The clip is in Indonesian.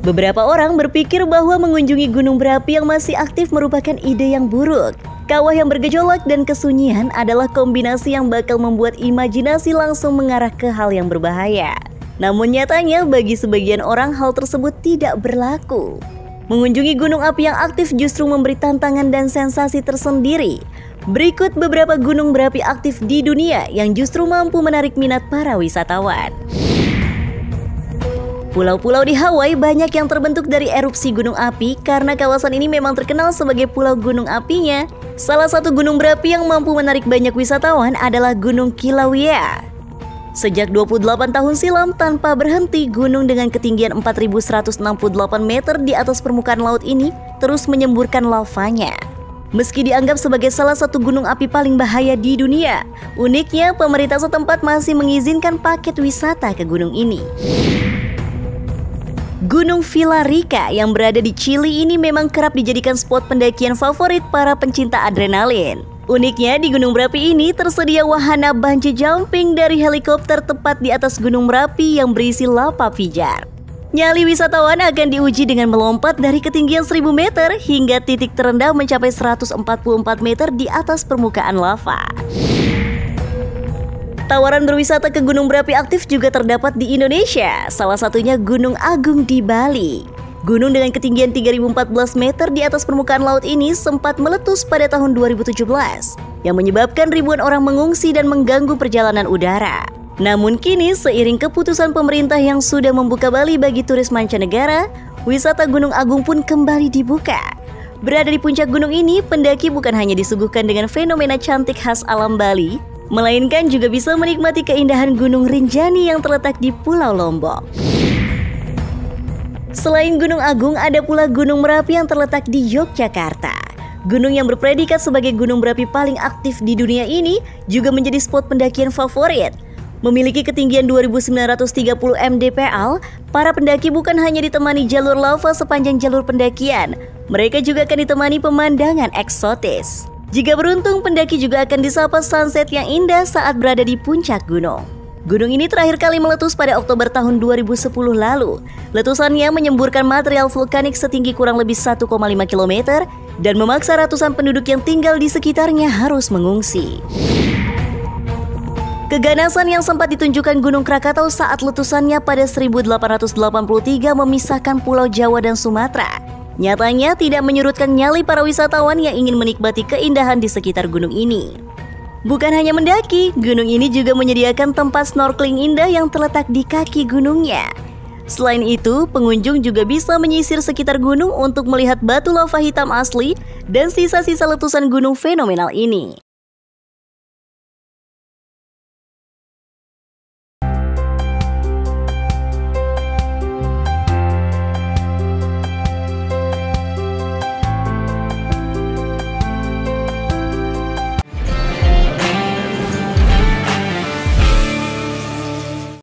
Beberapa orang berpikir bahwa mengunjungi gunung berapi yang masih aktif merupakan ide yang buruk. Kawah yang bergejolak dan kesunyian adalah kombinasi yang bakal membuat imajinasi langsung mengarah ke hal yang berbahaya. Namun nyatanya bagi sebagian orang hal tersebut tidak berlaku. Mengunjungi gunung api yang aktif justru memberi tantangan dan sensasi tersendiri. Berikut beberapa gunung berapi aktif di dunia yang justru mampu menarik minat para wisatawan. Pulau-pulau di Hawaii banyak yang terbentuk dari erupsi gunung api karena kawasan ini memang terkenal sebagai pulau gunung apinya. Salah satu gunung berapi yang mampu menarik banyak wisatawan adalah Gunung Kilauea. Sejak 28 tahun silam tanpa berhenti, gunung dengan ketinggian 4.168 meter di atas permukaan laut ini terus menyemburkan lavanya. Meski dianggap sebagai salah satu gunung api paling bahaya di dunia, uniknya pemerintah setempat masih mengizinkan paket wisata ke gunung ini. Gunung Villarrica yang berada di Chili ini memang kerap dijadikan spot pendakian favorit para pencinta adrenalin. Uniknya di gunung berapi ini tersedia wahana bungee jumping dari helikopter tepat di atas gunung berapi yang berisi lava pijar. Nyali wisatawan akan diuji dengan melompat dari ketinggian 1000 meter hingga titik terendah mencapai 144 meter di atas permukaan lava. Tawaran berwisata ke gunung berapi aktif juga terdapat di Indonesia, salah satunya Gunung Agung di Bali. Gunung dengan ketinggian 3014 meter di atas permukaan laut ini sempat meletus pada tahun 2017, yang menyebabkan ribuan orang mengungsi dan mengganggu perjalanan udara. Namun kini seiring keputusan pemerintah yang sudah membuka Bali bagi turis mancanegara, wisata Gunung Agung pun kembali dibuka. Berada di puncak gunung ini, pendaki bukan hanya disuguhkan dengan fenomena cantik khas alam Bali, melainkan juga bisa menikmati keindahan Gunung Rinjani yang terletak di Pulau Lombok. Selain Gunung Agung, ada pula Gunung Merapi yang terletak di Yogyakarta. Gunung yang berpredikat sebagai gunung berapi paling aktif di dunia ini juga menjadi spot pendakian favorit. Memiliki ketinggian 2.930 mdpl, para pendaki bukan hanya ditemani jalur lava sepanjang jalur pendakian, mereka juga akan ditemani pemandangan eksotis. Jika beruntung, pendaki juga akan disapa sunset yang indah saat berada di puncak gunung. Gunung ini terakhir kali meletus pada Oktober tahun 2010 lalu. Letusannya menyemburkan material vulkanik setinggi kurang lebih 1,5 km dan memaksa ratusan penduduk yang tinggal di sekitarnya harus mengungsi. Keganasan yang sempat ditunjukkan Gunung Krakatau saat letusannya pada 1883 memisahkan Pulau Jawa dan Sumatera. Nyatanya tidak menyurutkan nyali para wisatawan yang ingin menikmati keindahan di sekitar gunung ini. Bukan hanya mendaki, gunung ini juga menyediakan tempat snorkeling indah yang terletak di kaki gunungnya. Selain itu, pengunjung juga bisa menyisir sekitar gunung untuk melihat batu lava hitam asli dan sisa-sisa letusan gunung fenomenal ini.